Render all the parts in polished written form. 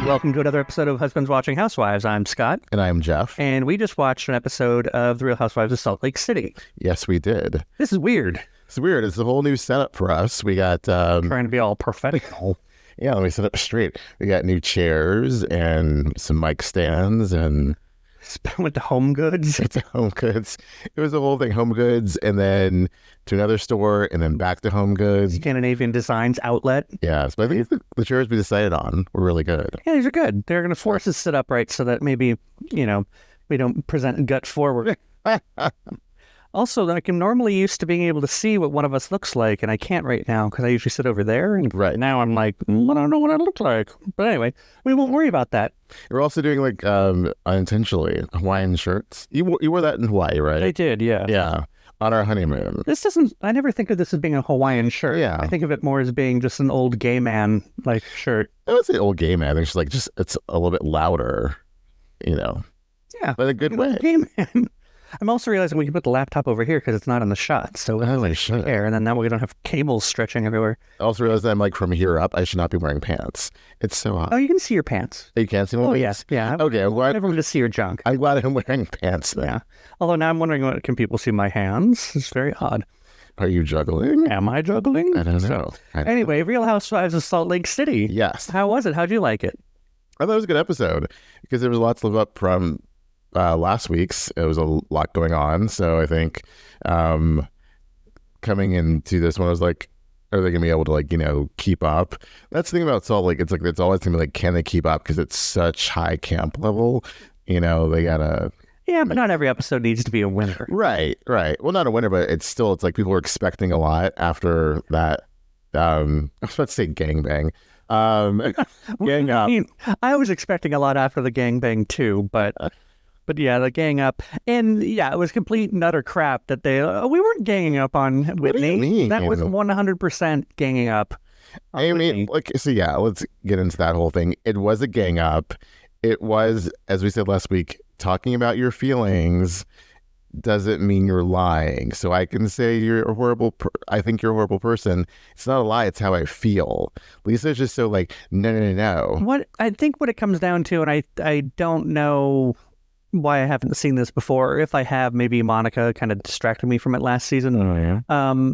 Welcome to another episode of Husbands Watching Housewives. I'm Scott. And I'm Jeff. And we just watched an episode of The Real Housewives of Salt Lake City. Yes, we did. This is weird. It's weird. It's a whole new setup for us. We got... trying to be all professional. Yeah, let me set up straight. We got new chairs and some mic stands and... Went to Home Goods. It's Home Goods. It was the whole thing. Home Goods and then to another store and then back to Home Goods. Scandinavian Designs outlet. Yes, but I think the chairs we decided on were really good. Yeah, these are good. They're going to force us to sit upright so that maybe, we don't present gut forward. Also, like, I'm normally used to being able to see what one of us looks like, and I can't right now because I usually sit over there. And right now I'm like, I don't know what I look like. But anyway, we won't worry about that. We're also doing, like, unintentionally, Hawaiian shirts. You wore that in Hawaii, right? I did, yeah. Yeah, on our honeymoon. I never think of this as being a Hawaiian shirt. Yeah. I think of it more as being just an old gay man, like, shirt. I would say old gay man. It's it's a little bit louder, Yeah. But a good way. Gay man. I'm also realizing we can put the laptop over here because it's not in the shot. So I should. And then that way we don't have cables stretching everywhere. I also realized that I'm like from here up, I should not be wearing pants. It's so hot. Oh, you can see your pants. You can't see my pants? Yes. Yeah. Okay. I'm glad. I never want to see your junk. I'm glad I'm wearing pants then. Yeah. Although now I'm wondering, can people see my hands? It's very odd. Are you juggling? Am I juggling? I don't know. Anyway, Real Housewives of Salt Lake City. Yes. How was it? How'd you like it? I thought it was a good episode because there was a lot to live up from last week's. It was a lot going on. So I think coming into this one, I was like, are they going to be able to, keep up? That's the thing about Salt Lake. It's like, it's always going to be like, can they keep up? Because it's such high camp level. They got to... Yeah, but not every episode needs to be a winner. Right. Well, not a winner, but it's like people are expecting a lot after that. I was about to say gangbang. Gang up. I mean, I was expecting a lot after the gangbang too, but yeah, the gang up. And yeah, it was complete and utter crap that we weren't ganging up on Whitney. What do you mean? That was 100% ganging up. I mean, so yeah, let's get into that whole thing. It was a gang up. It was, as we said last week, talking about your feelings doesn't mean you're lying. So I can say you're a horrible, I think you're a horrible person. It's not a lie. It's how I feel. Lisa's just so like, no. What I think what it comes down to, and I don't know why I haven't seen this before, or if I have, maybe Monica kind of distracted me from it last season. Oh, yeah.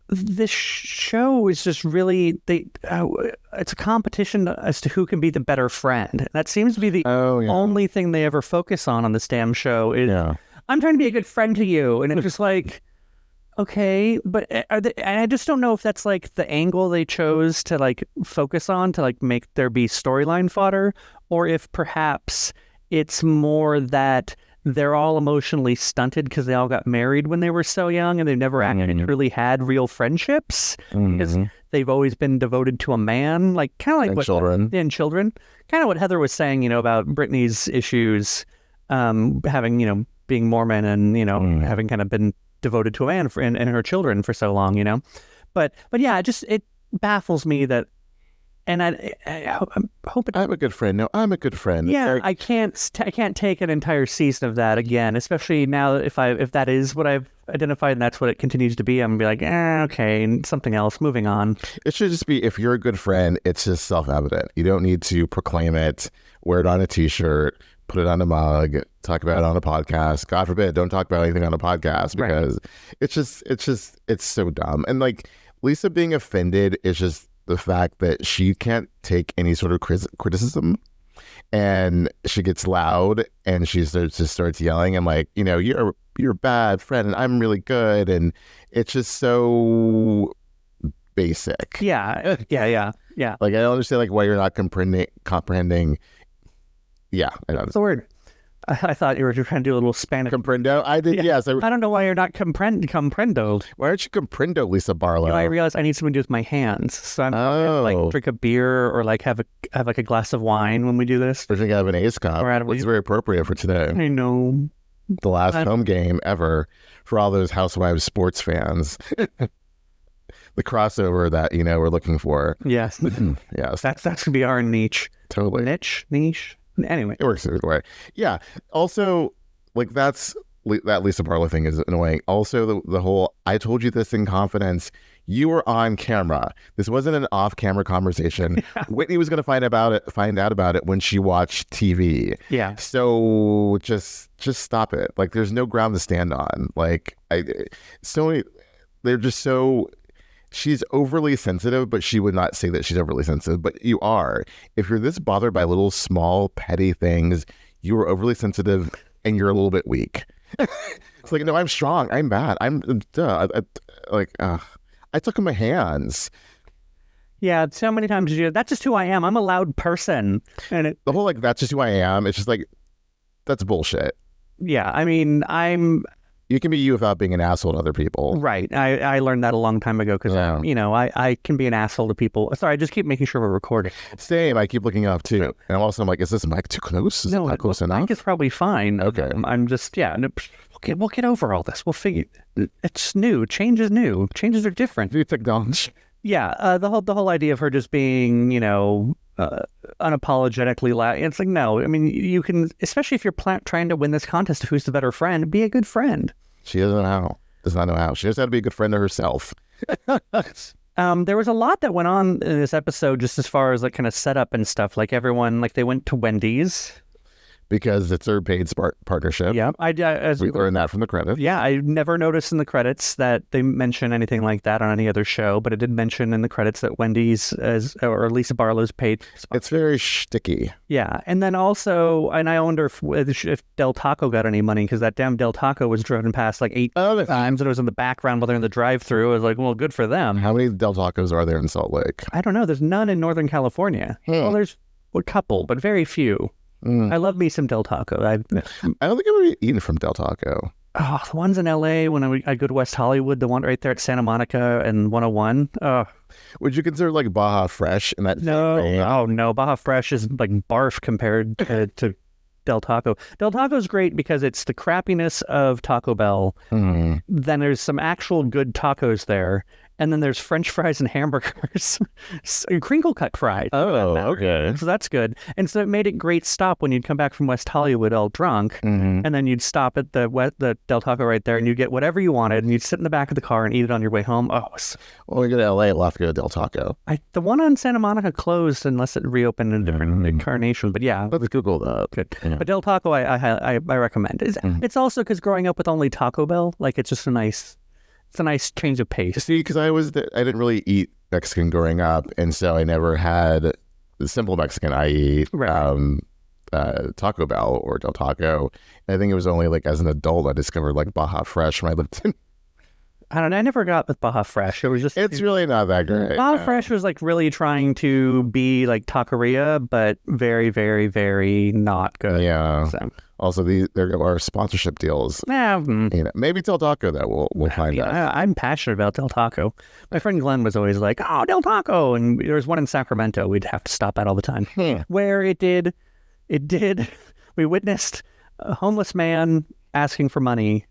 This show is just really, it's a competition as to who can be the better friend. That seems to be the only thing they ever focus on this damn show is, I'm trying to be a good friend to you. And it's just like, okay, but I just don't know if that's like the angle they chose to like focus on to like make there be storyline fodder, or if perhaps it's more that they're all emotionally stunted because they all got married when they were so young and they've never actually really had real friendships because they've always been devoted to a man, like kind of like children. Kind of what Heather was saying, about Brittany's issues, having, being Mormon and, having kind of been devoted to a man and her children for so long, but yeah, it baffles me that. And I hope I'm a good friend. No, I'm a good friend. Yeah, I can't take an entire season of that again, especially now if that is what I've identified and that's what it continues to be. I'm gonna be like, okay, and something else. Moving on. It should just be, if you're a good friend, it's just self-evident. You don't need to proclaim it, wear it on a T-shirt, put it on a mug, talk about it on a podcast. God forbid, don't talk about anything on a podcast because it's so dumb. And like Lisa being offended is just the fact that she can't take any sort of criticism, and she gets loud and she starts yelling and like, you're a bad friend and I'm really good, and it's just so basic. Yeah. Like I don't understand like why you're not comprehending. Yeah, I don't know. What's the word? I thought you were trying to do a little Spanish. Comprendo? I did, yes. I don't know why you're not comprendo. Why aren't you comprendo, Lisa Barlow? I realized I need something to do with my hands. So I'm like drink a beer or like have like a glass of wine when we do this. Or drink out of an Ace cup. It's very appropriate for today. I know. The last home game ever for all those Housewives sports fans. The crossover that, we're looking for. Yes. Yes. That's going to be our niche. Totally. Niche. Anyway. It works either way. Yeah. Also, like that Lisa Barlow thing is annoying. Also, the whole, I told you this in confidence. You were on camera. This wasn't an off-camera conversation. Yeah. Whitney was going to find out about it when she watched TV. Yeah. So just stop it. Like, there's no ground to stand on. Like, they're just so. She's overly sensitive, but she would not say that she's overly sensitive. But you are. If you're this bothered by little, small, petty things, you are overly sensitive, and you're a little bit weak. It's like, no, I'm strong. I'm bad. I took in my hands. Yeah, so many times that's just who I am. I'm a loud person. And the whole, like, that's just who I am. It's just like, that's bullshit. Yeah, I mean, you can be you without being an asshole to other people. Right. I learned that a long time ago because, I can be an asshole to people. Sorry, I just keep making sure we're recording. Same. I keep looking up, too. And also, I'm like, is this mic too close? Is it not close enough? I think it's probably fine. Okay. I'm just, we'll get over all this. We'll figure it's new. Change is new. Changes are different. New technology. Yeah. The whole idea of her just being, unapologetically loud. It's like, no, I mean, you can, especially if you're trying to win this contest of who's the better friend, be a good friend. She does not know how. She just had to be a good friend to herself. There was a lot that went on in this episode, just as far as like kind of setup and stuff. Like everyone, like they went to Wendy's. Because it's their paid partnership. Yeah, we learned that from the credits. Yeah, I never noticed in the credits that they mention anything like that on any other show, but it did mention in the credits that Wendy's or Lisa Barlow's paid. It's very shticky. Yeah, and then also, and I wonder if Del Taco got any money, because that damn Del Taco was driven past like 8 times, and it was in the background while they're in the drive-thru. I was like, well, good for them. How many Del Tacos are there in Salt Lake? I don't know. There's none in Northern California. Well, there's a couple, but very few. I love me some Del Taco. I don't think I've ever eaten from Del Taco. Oh, the ones in LA when I go to West Hollywood, the one right there at Santa Monica and 101. Would you consider like Baja Fresh in that? No, Baja Fresh is like barf compared to Del Taco. Del Taco is great because it's the crappiness of Taco Bell. Then there's some actual good tacos there. And then there's French fries and hamburgers, and crinkle cut fries. Oh, okay. So that's good. And so it made it great stop when you'd come back from West Hollywood all drunk, and then you'd stop at the Del Taco right there, and you'd get whatever you wanted, and you'd sit in the back of the car and eat it on your way home. Oh, when we go to LA, we'll have to go to Del Taco. The one on Santa Monica closed unless it reopened in a different incarnation. But yeah, let's Google that. Good. Yeah. But Del Taco, I recommend. It's also because growing up with only Taco Bell, like it's just a nice change of pace. See, because I didn't really eat Mexican growing up, and so I never had the simple Mexican, i.e. Taco Bell or Del Taco. And I think it was only like as an adult I discovered like Baja Fresh when I lived in. I don't know. I never got with Baja Fresh. It was just... It's really not that great. Baja Fresh was like really trying to be like taqueria, but very, very, very not good. Yeah. So. Also, there are sponsorship deals. Yeah. Maybe Del Taco that we'll find out. I'm passionate about Del Taco. My friend Glenn was always like, "Oh, Del Taco," and there was one in Sacramento. We'd have to stop at all the time. Where it did. We witnessed a homeless man asking for money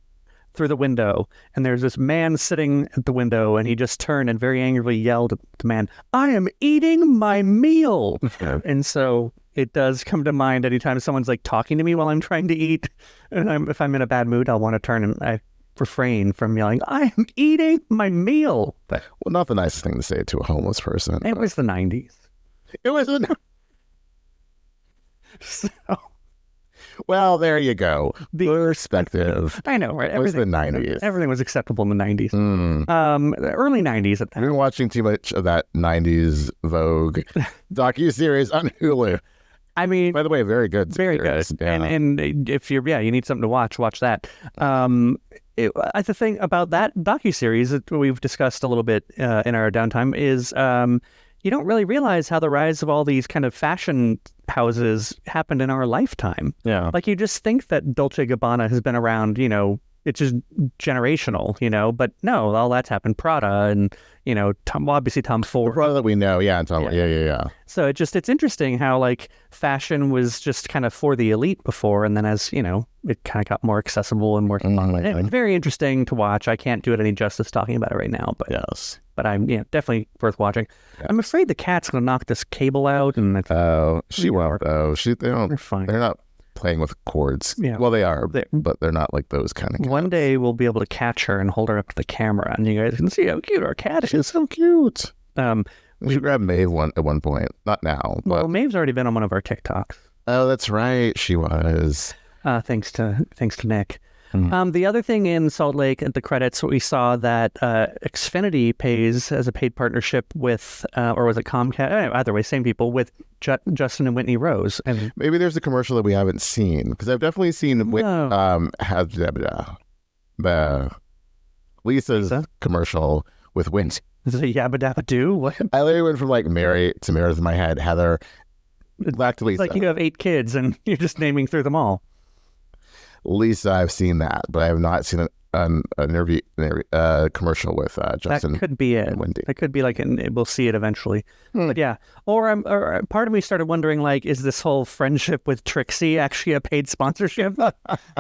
through the window, and there's this man sitting at the window, and he just turned and very angrily yelled at the man, "I am eating my meal." And so it does come to mind anytime someone's like talking to me while I'm trying to eat, and if I'm in a bad mood, I'll want to turn and I refrain from yelling, "I am eating my meal." But not the nicest thing to say to a homeless person. It was the 90s. It was so. Well, there you go. Perspective. I know, right? It was the 90s. Everything was acceptable in the 90s. The early 90s. I've been watching too much of that 90s Vogue docuseries on Hulu. I mean... By the way, very good. Very good. Yeah. And if you need something to watch that. The thing about that docuseries that we've discussed a little bit in our downtime is... you don't really realize how the rise of all these kind of fashion houses happened in our lifetime. Yeah. Like you just think that Dolce & Gabbana has been around, it's just generational, but no, all that's happened. Prada and, obviously Tom Ford. The Prada that we know. Yeah. Yeah. So it's interesting how like fashion was just kind of for the elite before. And then as, it kind of got more accessible and more. It's very interesting to watch. I can't do it any justice talking about it right now, but yes. But I'm definitely worth watching. Yeah. I'm afraid the cat's gonna knock this cable out, and she won't though. They're fine. They're not. playing with chords. Yeah. Well, they are, but they're not like those kind of cats. One day we'll be able to catch her and hold her up to the camera, and you guys can see how cute our cat is. She's so cute. We should grab Maeve at one point. Not now. But... Well, Maeve's already been on one of our TikToks. Oh, that's right. She was. Thanks to Nick. The other thing in Salt Lake at the credits, we saw that Xfinity pays as a paid partnership with, or was it Comcast? Either way, same people, with Justin and Whitney Rose. And maybe there's a commercial that we haven't seen, because I've definitely seen the Lisa's commercial with Whitney. Is it a Yabba Dabba Doo? What? I literally went from like Mary to Meredith in my head, Heather, back to Lisa. It's like you have 8 kids and you're just naming through them all. Lisa, I've seen that, but I have not seen an interview commercial with Justin. That could be it. And Wendy. That could be like, we'll see it eventually. But yeah, or part of me started wondering, like, is this whole friendship with Trixie actually a paid sponsorship?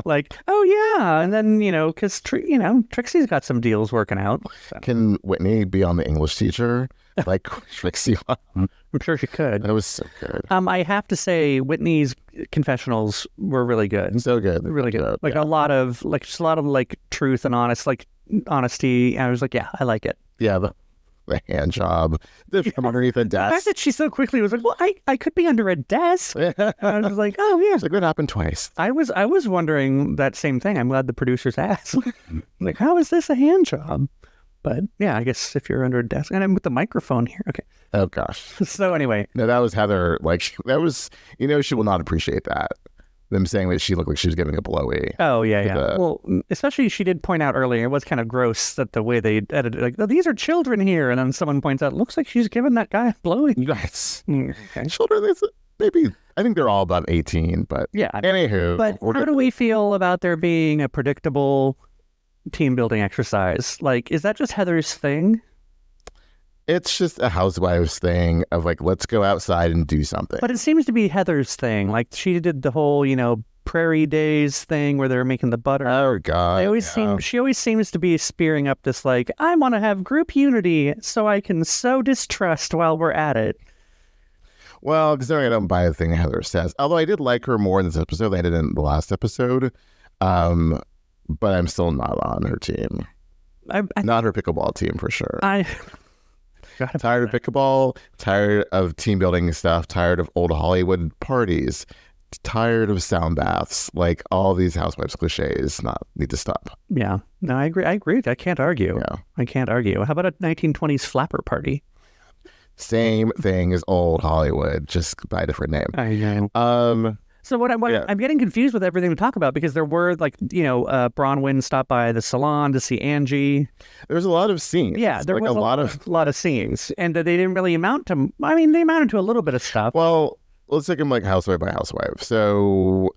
Like, oh yeah, and then because Trixie's got some deals working out. So. Can Whitney be on the English teacher? Like Trixie. I'm sure she could. That was so good. I have to say, Whitney's confessionals were really good. So good. Really good. Like a lot of truth and honesty. I was like, yeah, I like it. Yeah, the hand job. From underneath a desk. The fact that she so quickly was like, well, I could be under a desk. I was like, oh yeah. It's like, that happened twice. I was wondering that same thing. I'm glad the producers asked. Like, how is this a hand job? But yeah, I guess if you're under a desk, and I'm with the microphone here. Okay. Oh gosh. So anyway. No, that was Heather. Like, that was, she will not appreciate that. Them saying that she looked like she was giving a blowy. Oh yeah. Well, especially she did point out earlier, it was kind of gross that the way they edited, like, oh, these are children here, and then someone points out, looks like she's giving that guy a blowy. Yes. Okay. Children, maybe. I think they're all about 18, but yeah. Anywho. But how do we feel about there being a predictable team building exercise? Like, is that just Heather's thing? It's just a Housewives thing of like, let's go outside and do something. But it seems to be Heather's thing. Like, she did the whole, Prairie Days thing where they were making the butter. Oh God. She always seems to be spearing up this, like, I want to have group unity so I can sow distrust while we're at it. Well, considering I don't buy the thing Heather says, although I did like her more in this episode than I did in the last episode. But I'm still not on her team. Not her pickleball team for sure. Tired of pickleball, tired of team building stuff, tired of old Hollywood parties, tired of sound baths, like all these Housewives cliches need to stop. Yeah. No, I agree. I can't argue. Yeah. I can't argue. How about a 1920s flapper party? Same thing as old Hollywood, just by a different name. I know. So I'm getting confused with everything we talk about, because there were Brownyn stopped by the salon to see Angie. There's a lot of scenes. Yeah, there was a lot of scenes, and they didn't really amount to. I mean, they amounted to a little bit of stuff. Well, let's take them like housewife by housewife. So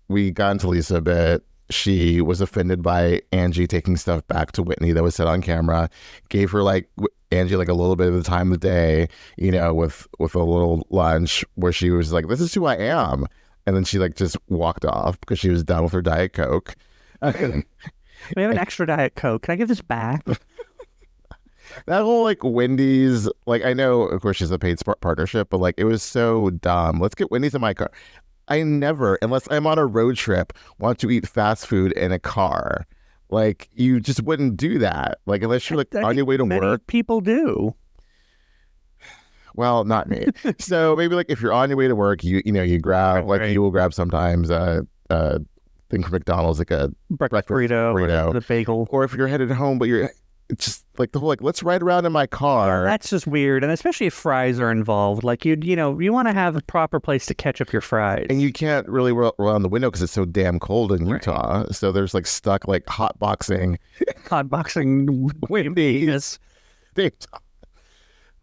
we got into Lisa a bit. She was offended by Angie taking stuff back to Whitney that was said on camera. Gave her Angie a little bit of the time of the day, with a little lunch where she was like, "This is who I am." And then she just walked off because she was done with her Diet Coke. We have an extra Diet Coke. Can I give this back? That whole Wendy's, I know, of course, she's a paid partnership, but it was so dumb. Let's get Wendy's in my car. I never, unless I'm on a road trip, want to eat fast food in a car. You just wouldn't do that. Unless you're on your way to work. People do. Well, not me. So maybe if you're on your way to work, you grab you will grab sometimes a thing from McDonald's, like a breakfast burrito, the bagel. Or if you're headed home, but it's just the whole let's ride around in my car. Yeah, that's just weird, and especially if fries are involved. You want to have a proper place to catch up your fries, and you can't really roll on the window because it's so damn cold in Utah. Right. So there's stuck hotboxing Wendy's.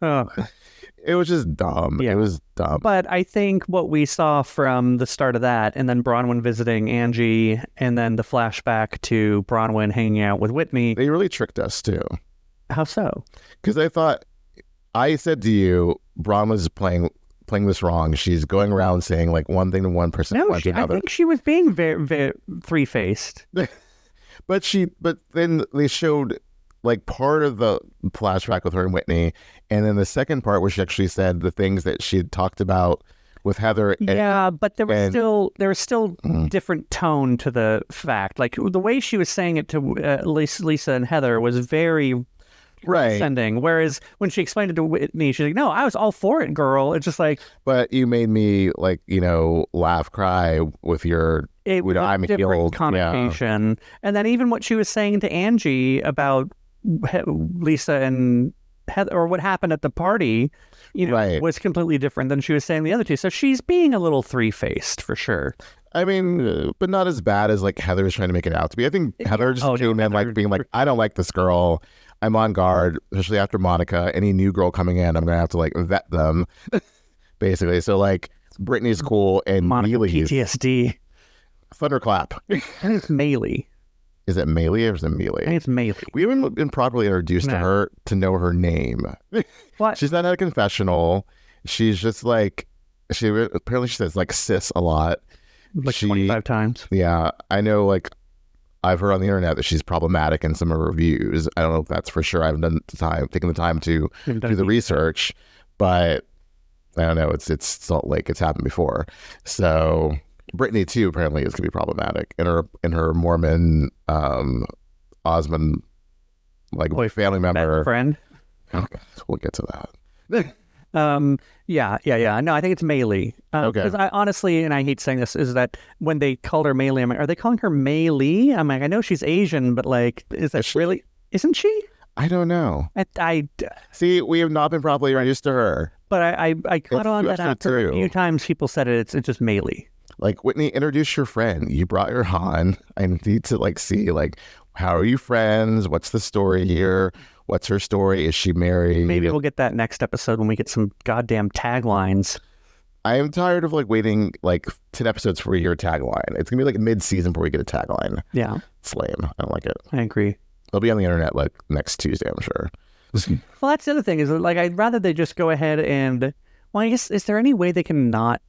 Oh. It was just dumb. Yeah. It was dumb. But I think what we saw from the start of that, and then Brownyn visiting Angie, and then the flashback to Brownyn hanging out with Whitney. They really tricked us too. How so? Because I said to you, Brownyn's playing this wrong. She's going around saying one thing to one person. No, I think she was being very, very three-faced. But then they showed part of the flashback with her and Whitney, and then the second part where she actually said the things that she had talked about with Heather. But there was still different tone to the fact. Like the way she was saying it to Lisa and Heather was very sending. Whereas when she explained it to Whitney, she's like, "No, I was all for it, girl." It's just like, but you made me like laugh, cry with your. I'm a different connotation. Yeah. And then even what she was saying to Angie about Lisa and Heather, or what happened at the party, was completely different than she was saying the other two. So she's being a little three-faced for sure. I mean, but not as bad as like Heather is trying to make it out to be. I think Heather just came in like being like, I don't like this girl. I'm on guard, especially after Monica. Any new girl coming in, I'm gonna have to like vet them, basically. So like Brittany's cool and Mealy's PTSD. Thunderclap. I think it's Maylee. Is it Maylee or is it Mealy? I think it's Maylee. We haven't been properly introduced to her to know her name. What? She's not at a confessional. She's just like apparently she says like sis a lot. Like 25 times. Yeah. I know like I've heard on the internet that she's problematic in some of her reviews. I don't know if that's for sure. I haven't taken the time to do the research, but I don't know. It's Salt Lake. It's happened before. So Brittany too apparently is gonna be problematic in her Mormon Osmond like family member friend. Okay, we'll get to that. Yeah. No, I think it's Maylee. Okay. Because I honestly, and I hate saying this, is that when they called her Maylee, I'm like, are they calling her Maylee? I'm like, I know she's Asian, but like, really? Isn't she? I don't know. I see. We have not been properly introduced to her. But I caught on that after a few times people said it. It's just Maylee. Like, Whitney, introduce your friend. You brought her on. I need to like see like, how are you friends? What's the story here? What's her story? Is she married? Maybe we'll get that next episode when we get some goddamn taglines. I am tired of like waiting like 10 episodes for a year tagline. It's gonna be like mid-season before we get a tagline. Yeah, it's lame. I don't like it. I agree. It'll be on the internet like next Tuesday, I'm sure. Well, that's the other thing is like I'd rather they just go ahead and I guess is there any way they can not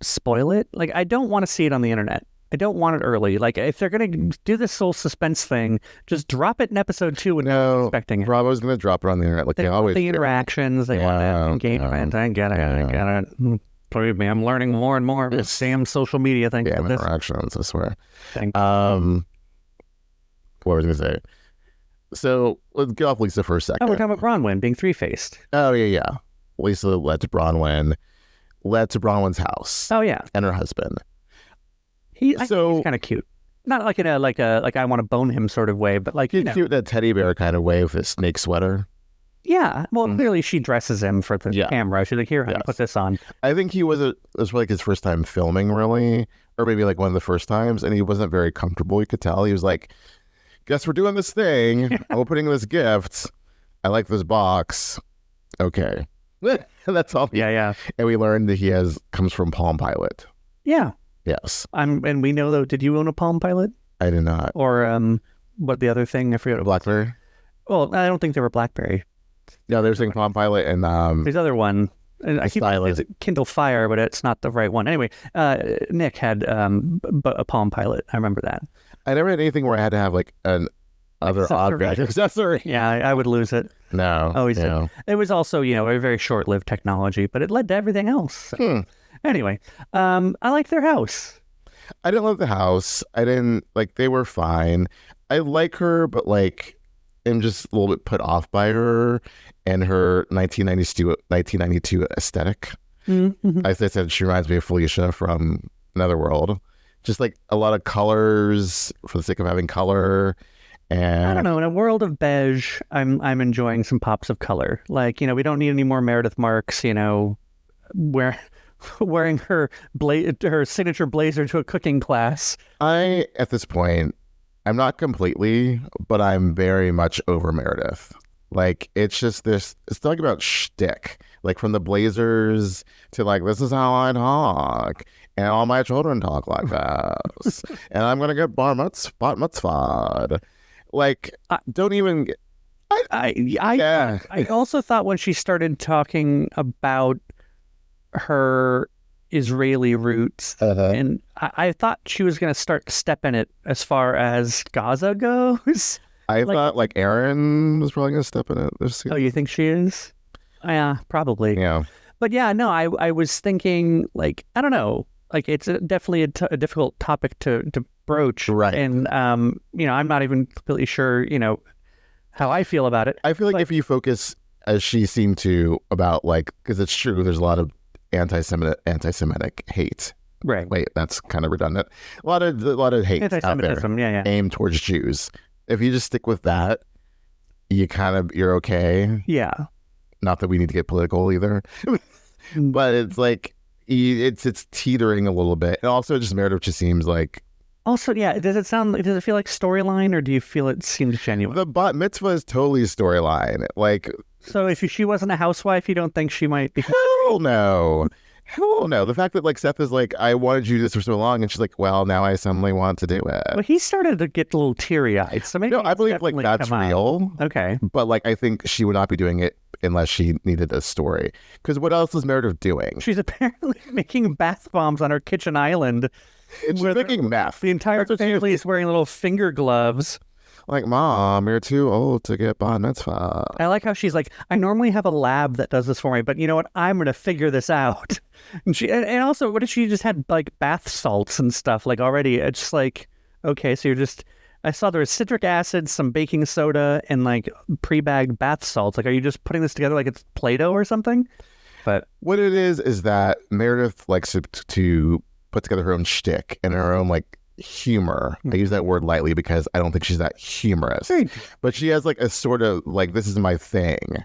spoil it? Like I don't want to see it on the internet. I don't want it early. Like if they're gonna do this whole suspense thing, just drop it in episode 2 when no expecting it. Bravo's gonna drop it on the internet like they always the interactions. They want that engagement. I get it. Believe me, I'm learning more and more about Sam's social media thing. Yeah, interactions. I swear. What was I gonna say? So let's get off Lisa for a second. Oh, we're talking about Brownyn being three-faced. Oh yeah. Lisa led to Brownyn's house. Oh yeah, and her husband. He's kind of cute. Not like in a like I want to bone him sort of way, but like he's cute in a teddy bear kind of way with his snake sweater. Yeah, well, clearly she dresses him for the camera. She's like, "Here, honey, put this on." I think it was like his first time filming, really, or maybe like one of the first times, and he wasn't very comfortable. You could tell he was like, "Guess we're doing this thing. I'm opening this gift. I like this box. Okay, that's all." Yeah. And we learned that he comes from Palm Pilot. Yeah. Yes. And we know though. Did you own a Palm Pilot? I did not. Or what the other thing? I forget. A BlackBerry. Well, I don't think they were BlackBerry. No, they were saying Palm Pilot and there's other one. And I keep it's Kindle Fire, but it's not the right one. Anyway, Nick had a Palm Pilot. I remember that. I never had anything where I had to have like an other object accessory. Yeah, I would lose it. No. Always did. It was also a very short-lived technology, but it led to everything else. So. Anyway, I liked their house. I didn't love the house. I didn't they were fine. I like her, but I'm just a little bit put off by her and her 1992 aesthetic. Mm-hmm. As I said, she reminds me of Felicia from Netherworld. Just like a lot of colors for the sake of having color. And I don't know. In a world of beige, I'm enjoying some pops of color. We don't need any more Meredith Marks. Wearing her signature blazer to a cooking class. At this point, I'm not completely, but I'm very much over Meredith. It's just this, it's talking about shtick. From the blazers to this is how I talk. And all my children talk like this. And I'm going to get bat mitzvah. Don't even... I also thought when she started talking about her Israeli roots, and I thought she was going to start stepping it as far as Gaza goes. I thought Aaron was probably going to step in it. Oh, you think she is? Yeah, probably. Yeah. But yeah, no, I was thinking, like, I don't know, like it's definitely a difficult topic to broach. Right. And, I'm not even completely sure, how I feel about it. I feel like if you focus, as she seemed to, about like, because it's true, there's a lot of anti-Semitic hate. Right. Wait, that's kind of redundant. A lot of hate out there aimed towards Jews. If you just stick with that, you're okay. Yeah. Not that we need to get political either, but it's like it's teetering a little bit. And also, just Meredith just seems like. Also, yeah, does it feel like storyline, or do you feel it seems genuine? The bat mitzvah is totally storyline. Like, so if she wasn't a housewife, you don't think she might be? Hell no. The fact that like Seth is like, I wanted you to do this for so long, and she's like, well, now I suddenly want to do it. Well, he started to get a little teary-eyed. So maybe no, I believe like that's real. Okay, but like I think she would not be doing it unless she needed a story. Because what else is Meredith doing? She's apparently making bath bombs on her kitchen island. She's making meth. The entire family is wearing little finger gloves. Like, Mom, you're too old to get bar mitzvah. I like how she's like, I normally have a lab that does this for me, but you know what? I'm going to figure this out. And also, what if she just had like bath salts and stuff like already? It's just like, okay, so I saw there was citric acid, some baking soda, and like pre-bagged bath salts. Like, are you just putting this together like it's Play-Doh or something? But what it is that Meredith likes to put together her own shtick and her own like humor. I use that word lightly because I don't think she's that humorous. But she has like a sort of like, this is my thing.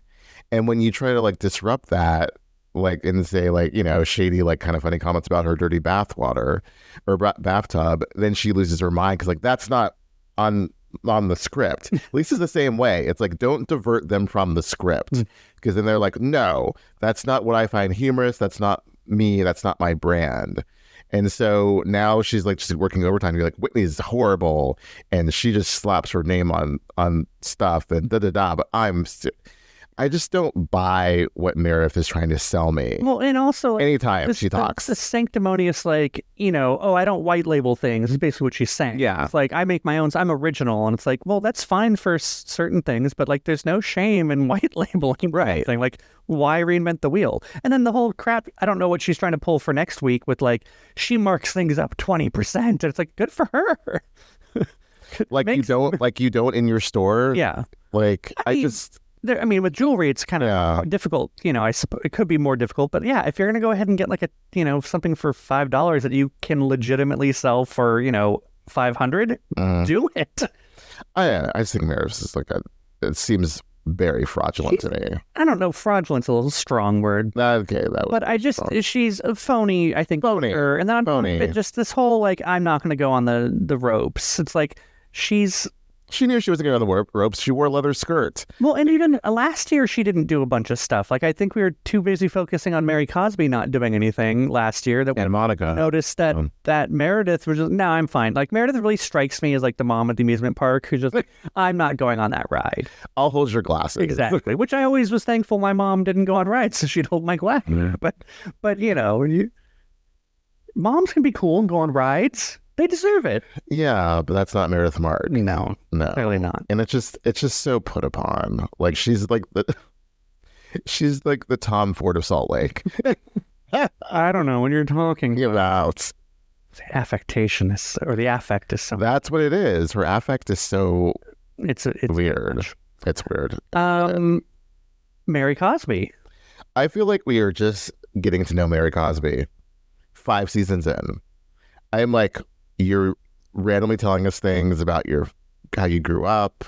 And when you try to like disrupt that, like, and say like, shady, like kind of funny comments about her dirty bathwater or bathtub, then she loses her mind because like that's not on the script. Lisa's the same way. It's like, don't divert them from the script, because then they're like, no, that's not what I find humorous. That's not me. That's not my brand. And so now she's like just working overtime. You're like, Whitney's horrible, and she just slaps her name on stuff and da. But I just don't buy what Meredith is trying to sell me. Well, and also anytime she talks, the sanctimonious, like, I don't white label things is basically what she's saying. Yeah, it's like I make my own. I'm original, and it's like, well, that's fine for certain things, but like, there's no shame in white labeling, right? Thing. Like, why reinvent the wheel? And then the whole crap. I don't know what she's trying to pull for next week with like she marks things up 20%. And it's like, good for her. you don't in your store. Yeah, like with jewelry, it's kind of difficult. I suppose it could be more difficult, but yeah, if you're going to go ahead and get like something for $5 that you can legitimately sell for, $500, do it. I just think Meredith is like it seems very fraudulent to me. I don't know. Fraudulent's a little strong word. Okay, she's a phony. I think phony. And then phony. Just this whole like, I'm not going to go on the ropes. It's like she knew she wasn't going on the ropes. She wore a leather skirt. Well, and even last year, she didn't do a bunch of stuff. Like, I think we were too busy focusing on Mary Cosby not doing anything last year. And Monica. Noticed that Meredith was just, no, I'm fine. Like, Meredith really strikes me as like the mom at the amusement park who's just like, I'm not going on that ride. I'll hold your glasses. Exactly. Which I always was thankful my mom didn't go on rides, so she'd hold my glass. Yeah. But moms can be cool and go on rides. They deserve it. Yeah, but that's not Meredith Mark. No, clearly not. And it's just so put upon. Like she's like the Tom Ford of Salt Lake. I don't know when you're talking about the affectation or the affect is so. That's what it is. Her affect is so. It's weird. It's weird. Mary Cosby. I feel like we are just getting to know Mary Cosby 5 seasons in. I'm like, you're randomly telling us things about how you grew up,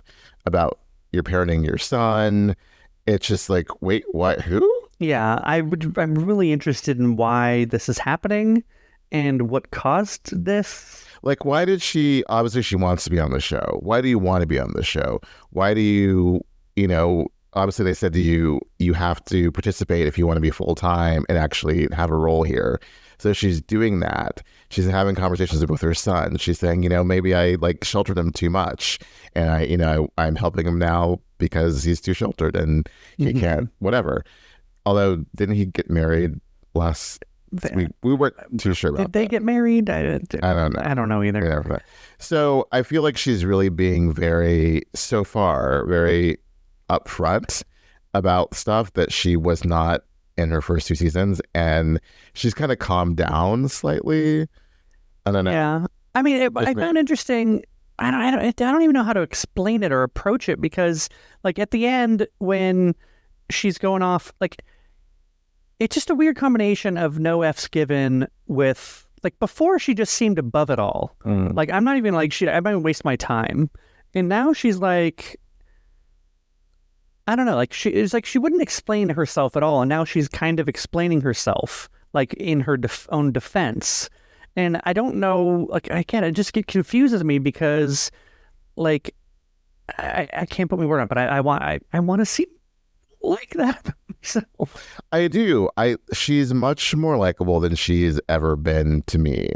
about your parenting your son. It's just like, wait, what? Who? Yeah, I'm really interested in why this is happening and what caused this. Like, why did she? Obviously, she wants to be on the show. Why do you want to be on the show? Why do you? Obviously, they said to you, you have to participate if you want to be full time and actually have a role here. So she's doing that. She's having conversations with her son. She's saying, maybe I like sheltered him too much, and I'm helping him now because he's too sheltered and he can't, whatever. Although, didn't he get married last week? We weren't too sure about Did they get married? I don't know. I don't know either. Yeah. So I feel like she's really being very upfront about stuff that she was not in her first 2 seasons, and she's kind of calmed down slightly. I don't know. Yeah, I mean, I found interesting. I don't even know how to explain it or approach it, because like at the end when she's going off, like it's just a weird combination of no F's given with, like, before she just seemed above it all. Like, I'm not even like, I might waste my time. And now she's like, I don't know, like it's like she wouldn't explain herself at all. And now she's kind of explaining herself, like in her own defense. And I don't know, like, it just confuses me because, like, I can't put my word on it, but I want to see like that. So I do. She's much more likable than she's ever been to me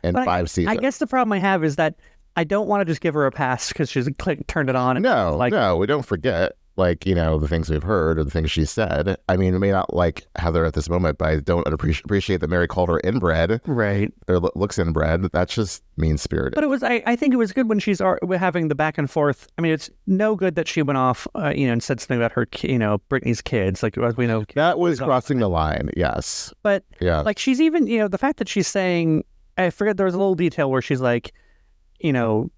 in 5 seasons. I guess the problem I have is that I don't want to just give her a pass because she's turned it on. No, we don't forget, like, you know, the things we've heard or the things she said. I mean, I may not like Heather at this moment, but I don't appreciate that Mary called her inbred. Right. Or looks inbred. That's just mean-spirited. But it was, I think it was good when she's having the back and forth. I mean, it's no good that she went off, and said something about her, Brittany's kids. Like, as we know. That was crossing the line, yes. But, yeah, like, she's even, the fact that she's saying, I forget, there was a little detail where she's like, you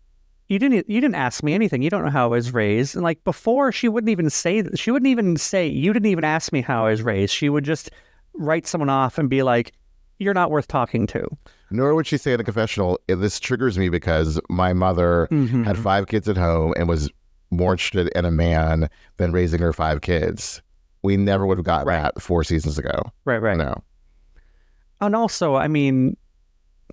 didn't ask me anything. You don't know how I was raised. And like before, she wouldn't even say you didn't even ask me how I was raised. She would just write someone off and be like, you're not worth talking to. Nor would she say in a confessional, this triggers me because my mother had 5 kids at home and was more interested in a man than raising her 5 kids. We never would have gotten that 4 seasons ago. Right. No. And also, I mean,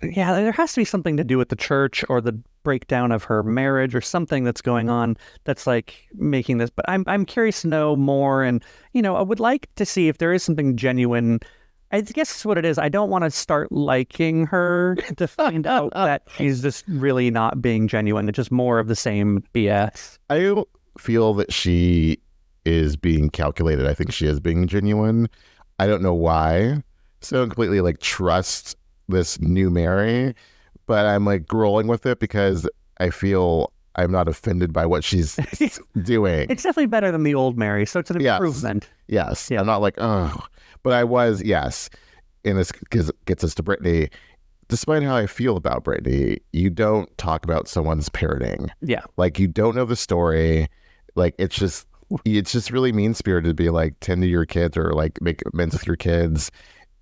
yeah, there has to be something to do with the church or the breakdown of her marriage or something that's going on that's like making this. But I'm curious to know more, and I would like to see if there is something genuine. I guess that's what it is. I don't want to start liking her to find out that she's just really not being genuine. It's just more of the same BS. I feel that she is being calculated. I think she is being genuine. I don't know why. So I don't completely like trust this new Mary, but I'm like rolling with it because I feel I'm not offended by what she's doing. It's definitely better than the old Mary, so it's an improvement. Yes. Yeah. I'm not like, oh, but I was, yes. And this gets us to Brittany. Despite how I feel about Brittany, you don't talk about someone's parenting. Yeah. Like, you don't know the story. Like, it's just really mean-spirited to be like, tend to your kids or like make amends with your kids.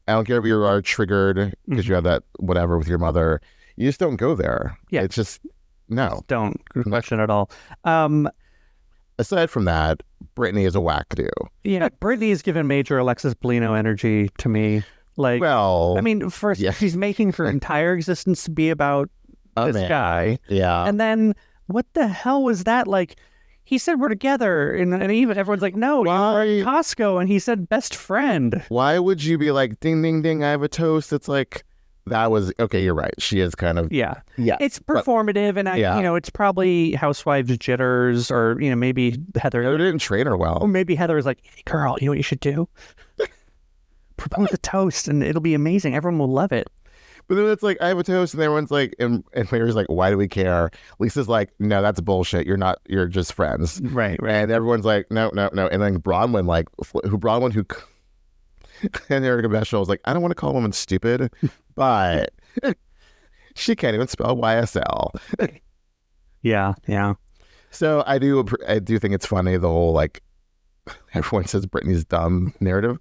I don't care if you are triggered because you have that whatever with your mother. You just don't go there. Yeah. It's just, no. Don't question at all. Aside from that, Brittany is a wackadoo. Yeah, Brittany's given major Alexis Bellino energy to me. Like, well, I mean, first, she's making her entire existence to be about this guy. Yeah. And then, what the hell was that? Like, he said we're together, and even everyone's like, no, you're at Costco, and he said best friend. Why would you be like, ding, ding, ding, I have a toast? It's like, that was, okay, you're right. She is kind of, yeah. It's performative, and it's probably Housewives jitters, or, maybe Heather. They didn't train her well. Or maybe Heather was like, hey, girl, you know what you should do? Propose a toast, and it'll be amazing. Everyone will love it. But then it's like, I have a toast, and everyone's like, and Mary's like, why do we care? Lisa's like, no, that's bullshit. You're just friends. Right. And everyone's like, no. And then Brownyn, who and Erica Beshel was like, I don't want to call women stupid, but she can't even spell YSL. Yeah. So I do think it's funny, the whole, like, everyone says Brittany's dumb narrative.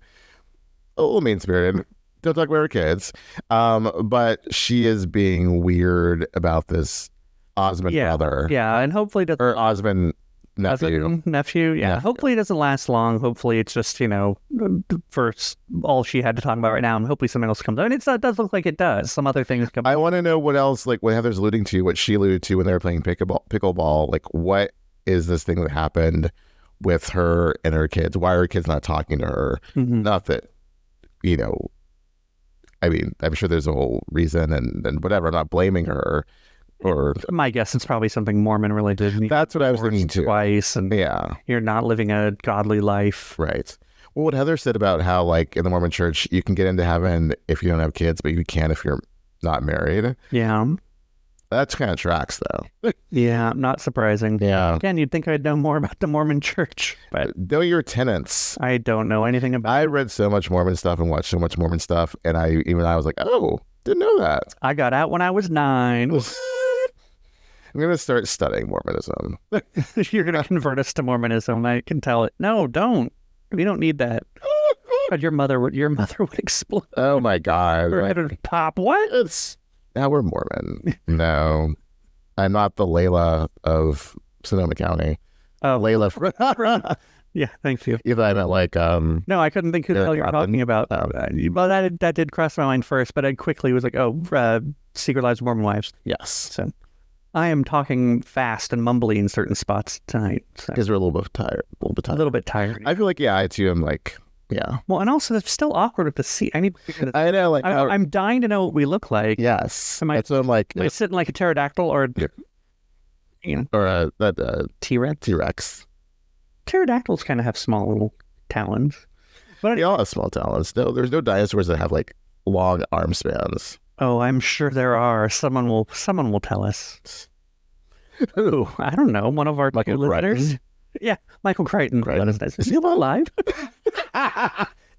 A little mean-spirited. Don't talk about her kids. But she is being weird about this Osmond brother. Yeah, and hopefully doesn't... Or Osmond nephew. Yeah. Hopefully it doesn't last long. Hopefully it's just, first all she had to talk about right now, and hopefully something else comes out. And it does look like it does. Some other things come. I want to know what else, like what Heather's alluding to, what she alluded to when they were playing pickleball. Like, what is this thing that happened with her and her kids? Why are her kids not talking to her? Mm-hmm. Not that, I mean, I'm sure there's a whole reason and whatever. I'm not blaming her. Or my guess, it's probably something Mormon related. That's what I was thinking too. Twice, and you're not living a godly life, right? Well, what Heather said about how, like, in the Mormon Church, you can get into heaven if you don't have kids, but you can't if you're not married. Yeah, That kind of tracks, though. Yeah, not surprising. Yeah. Again, you'd think I'd know more about the Mormon church, but know your tenets. I don't know anything about I read so much Mormon stuff and watched so much Mormon stuff, and I was like, oh, didn't know that. I got out when I was 9. I'm going to start studying Mormonism. You're going to convert us to Mormonism. I can tell it. No, don't. We don't need that. God, your mother would explode. Oh my God. Right at the top. What? Now we're Mormon. No, I'm not the Layla of Sonoma County. Oh, Layla. Yeah, thank you. Either I meant like No, I couldn't think who the hell you're talking about. Well, that did cross my mind first, but I quickly was like, Secret Lives of Mormon Wives. Yes. So I am talking fast and mumbly in certain spots tonight. Because we're a little bit tired. A little bit tired. I feel like, I too am like, yeah. Well, and also it's still awkward with the seat. I need to figure this out. I know, like I'm dying to know what we look like. Yes. That's what I'm like. Am I sitting like a pterodactyl or or T-Rex? T-Rex. Pterodactyls kind of have small little talons. But they all have small talons. No, there's no dinosaurs that have like long arm spans. Oh, I'm sure there are. Someone will tell us. Who? I don't know. One of our listeners. Yeah, Michael Crichton. Is he alive?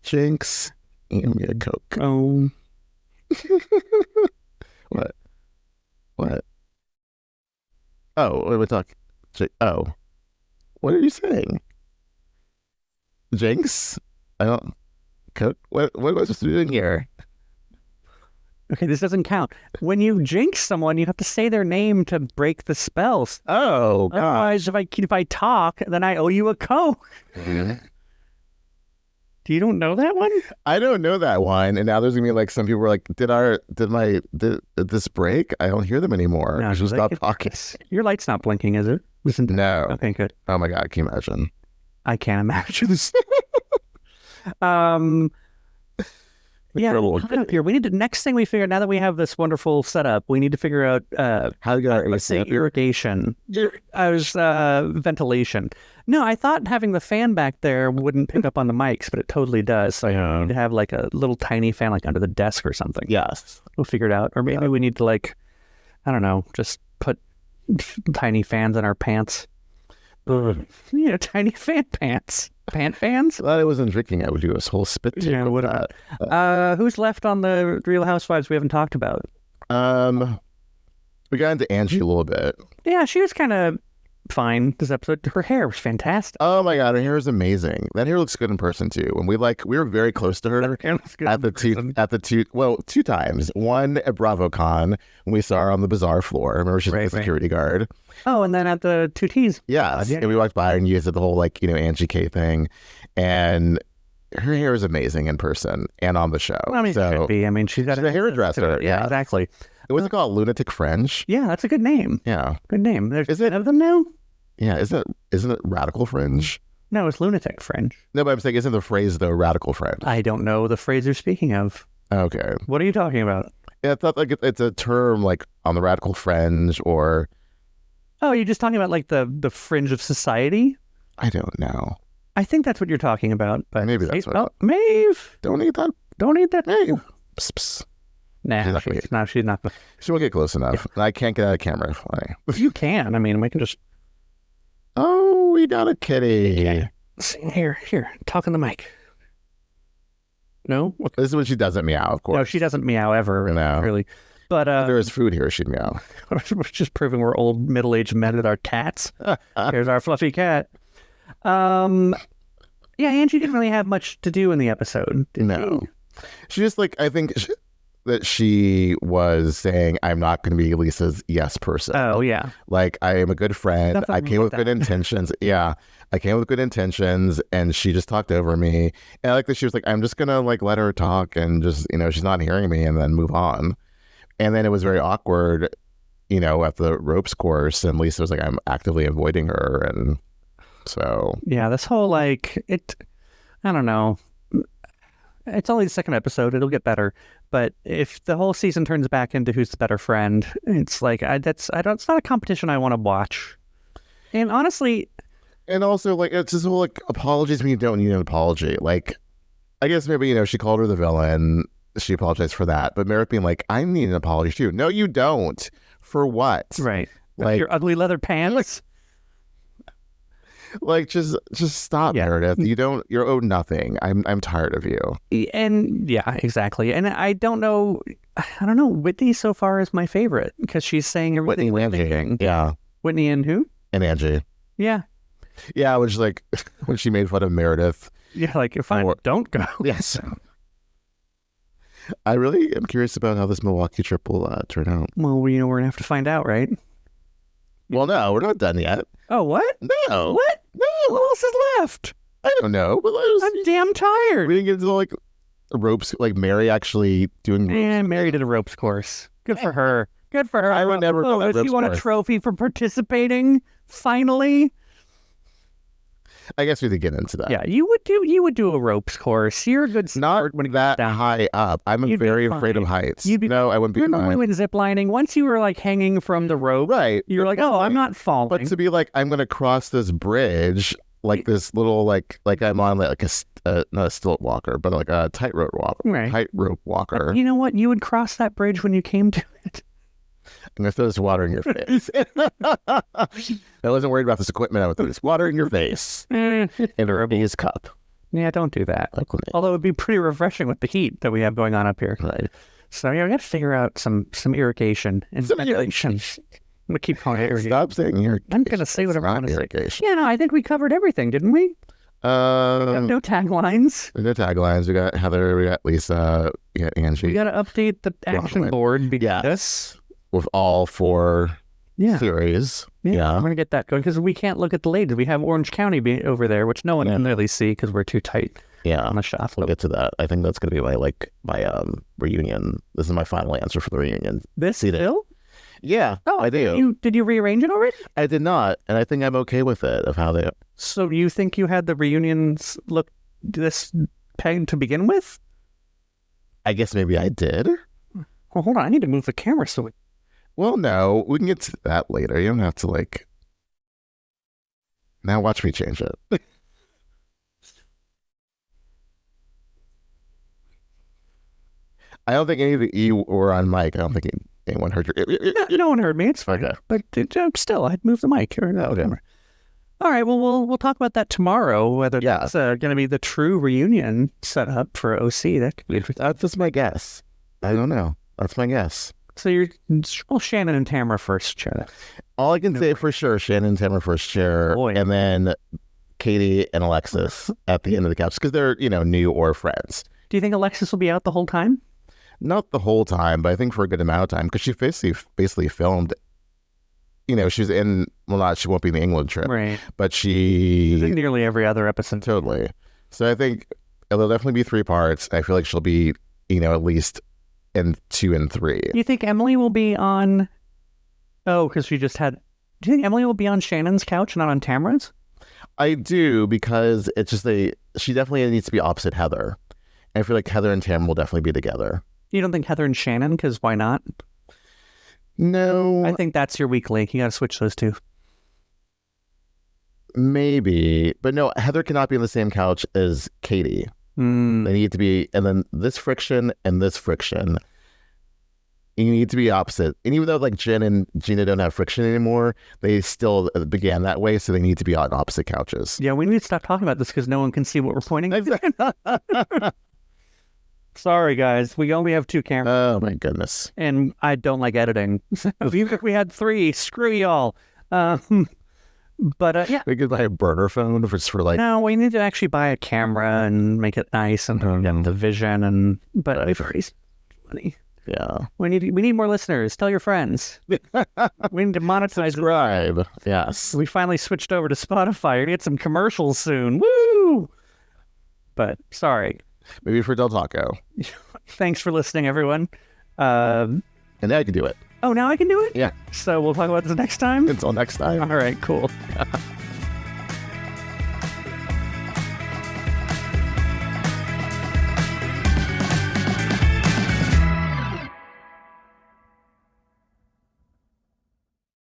Jinx. Give me a Coke. Oh. What? Oh, what are we talking? Oh. What are you saying? Jinx? I don't... Coke? What am I supposed to be doing here? Okay, this doesn't count. When you jinx someone, you have to say their name to break the spells. Oh, God. Otherwise, if I talk, then I owe you a Coke. Mm-hmm. You don't know that one? I don't know that one. And now there's gonna be like some people were like, did this break? I don't hear them anymore. No, just stop talking. Your light's not blinking, is it? No. Okay, good. Oh my God, can you imagine? I can't imagine. Yeah, here. We need to, next thing we figure, now that we have this wonderful setup, we need to figure out how to get our irrigation. Ventilation. No, I thought having the fan back there wouldn't pick up on the mics, but it totally does. So we need to have like a little tiny fan like under the desk or something. Yes. We'll figure it out. Or maybe we need to like, I don't know, just put tiny fans in our pants. Tiny fan pants. Pant fans? I thought I wasn't drinking. I would do this whole spit take. Yeah, what about? Who's left on the Real Housewives we haven't talked about? We got into Angie a little bit. Yeah, she was kind of fine this episode. Her hair was fantastic. Oh my God, her hair is amazing. That hair looks good in person too. And we were very close to her two times. One at BravoCon when we saw her on the bazaar floor. Remember, she's the security guard. Oh, and then at the 2Ts. Yeah. And we walked by and you did the whole Angie K thing. And her hair is amazing in person and on the show. Well, I mean, so, it should be. I mean, she's a hairdresser. Yeah, exactly. What's it called? Lunatic Fringe? Yeah, that's a good name. Yeah. Good name. There's 10 of them now? Yeah. Isn't it Radical Fringe? No, it's Lunatic Fringe. No, but I'm saying, isn't the phrase though Radical Fringe? I don't know the phrase you're speaking of. Okay. What are you talking about? Yeah, it's not like it's a term like on the Radical Fringe or... Oh, you're just talking about like the fringe of society? I don't know. I think that's what you're talking about. But maybe that's what... Maeve! Don't eat that. Don't eat that. Maeve. Psst, psst. Nah, she's not. She won't get close enough. Yeah. I can't get out of camera. You can. I mean, we can just... Oh, we got a kitty. Okay. Here. Talk in the mic. No? Okay. This is when she doesn't meow, of course. No, she doesn't meow ever. No. Really. But if there is food here, she'd meow. We're just proving we're old, middle-aged men with our cats. Here's our fluffy cat. Yeah, Angie didn't really have much to do in the episode. No. She just I think that she was saying, I'm not going to be Lisa's yes person. Oh, yeah. Like, I am a good friend. Nothing I came with good intentions. Yeah. I came with good intentions and she just talked over me. And I like that she was like, I'm just going to let her talk and just, she's not hearing me and then move on. And then it was very awkward, at the ropes course. And Lisa was like, I'm actively avoiding her. And so. Yeah, this whole I don't know. It's only the second episode. It'll get better. But if the whole season turns back into who's the better friend, it's like, it's not a competition I want to watch. And honestly. And also, it's this whole, apologies when you don't need an apology. I guess maybe, she called her the villain. She apologized for that. But Meredith being like, I need an apology too. No, you don't. For what? Right. Like your ugly leather pants. Like just stop, Meredith. You're owed nothing. I'm tired of you. And yeah, exactly. And I don't know. Whitney so far is my favorite because she's saying everything. Whitney and Angie. Yeah. Whitney and who? And Angie. Yeah. Yeah, which like when she made fun of Meredith. Yeah, like if I don't go. Yes. I really am curious about how this Milwaukee trip will turn out. Well, we're gonna have to find out, right? Well, no, we're not done yet. Oh, what? No. What? No. What else is left? I don't know. But I'm damn tired. We didn't get into like ropes, like Mary actually doing. Yeah, Mary did a ropes course. Good for her. Good for her. I would never. Does she want a trophy for participating? Finally. I guess we could get into that. Yeah, you would do a ropes course. You're a good sport. Not when that high up. I'm very afraid of heights. No, I wouldn't be. Remember when we went ziplining? Once you were like hanging from the rope, right? You're like, oh, I'm not falling. But to be like, I'm gonna cross this bridge, like this little like I'm on like a not a stilt walker, but like a tightrope walker. Right. Tightrope walker. You know what? You would cross that bridge when you came to it. I'm gonna throw this water in your face. I wasn't worried about this equipment. I would throw this water in your face in a Rubie's cup. Yeah, don't do that. Although it would be pretty refreshing with the heat that we have going on up here. Right. So yeah, we got to figure out some irrigation and ventilation. I'm gonna keep calling it irrigation. Stop saying irrigation. I'm gonna say whatever I want to say. Yeah, no, I think we covered everything, didn't we? No taglines. No taglines. We got Heather. We got Lisa. We got Angie. We got to update the action board. Yes. With all 4 series. Yeah. I'm going to get that going because we can't look at the ladies. We have Orange County over there, which no one can really see because we're too tight on the shot. We'll get to that. I think that's going to be my reunion. This is my final answer for the reunion. This still? Yeah, I do. Did you rearrange it already? I did not, and I think I'm okay with it, of how they... So you think you had the reunions look this pegged to begin with? I guess maybe I did. Well, hold on. I need to move the camera so we... Well, no, we can get to that later. You don't have to, like... Now watch me change it. I don't think any of you were on mic. I don't think anyone heard your... No one heard me. It's fine. Okay. But still, I'd move the mic. Okay. All right, well, we'll talk about that tomorrow, whether that's going to be the true reunion set up for OC. That could be... That's my guess. I don't know. That's my guess. So Shannon and Tamara first chair. All I can say for sure, Shannon and Tamara first chair, and then Katie and Alexis at the end of the couch because they're, new or friends. Do you think Alexis will be out the whole time? Not the whole time, but I think for a good amount of time because she basically filmed. She's in. Well, she won't be in the England trip, right? But she's in nearly every other episode. Totally. So I think it'll definitely be 3 parts. I feel like she'll be, at least in 2 and 3. Do you think Emily will be on? Oh, because she just had. Do you think Emily will be on Shannon's couch, not on Tamara's? I do because it's just she definitely needs to be opposite Heather. And I feel like Heather and Tamara will definitely be together. You don't think Heather and Shannon? Because why not? No. I think that's your weak link. You got to switch those 2. Maybe. But no, Heather cannot be on the same couch as Katie. They need to be, and then this friction and this friction. You need to be opposite. And even though like Jen and Gina don't have friction anymore, they still began that way, so they need to be on opposite couches. Yeah, we need to stop talking about this because no one can see what we're pointing at. Sorry, guys. We only have 2 cameras. Oh, my goodness. And I don't like editing. Even if we had 3, screw y'all. But yeah. We could buy a burner phone for like... No, we need to actually buy a camera and make it nice and the vision. But we've already spent money. Yeah. We need more listeners. Tell your friends. We need to monetize. Subscribe. Yes. We finally switched over to Spotify. We're going to get some commercials soon. Woo! But sorry. Maybe for Del Taco. Thanks for listening, everyone. And now I can do it. Oh, now I can do it? Yeah. So we'll talk about this next time? Until next time. All right, cool.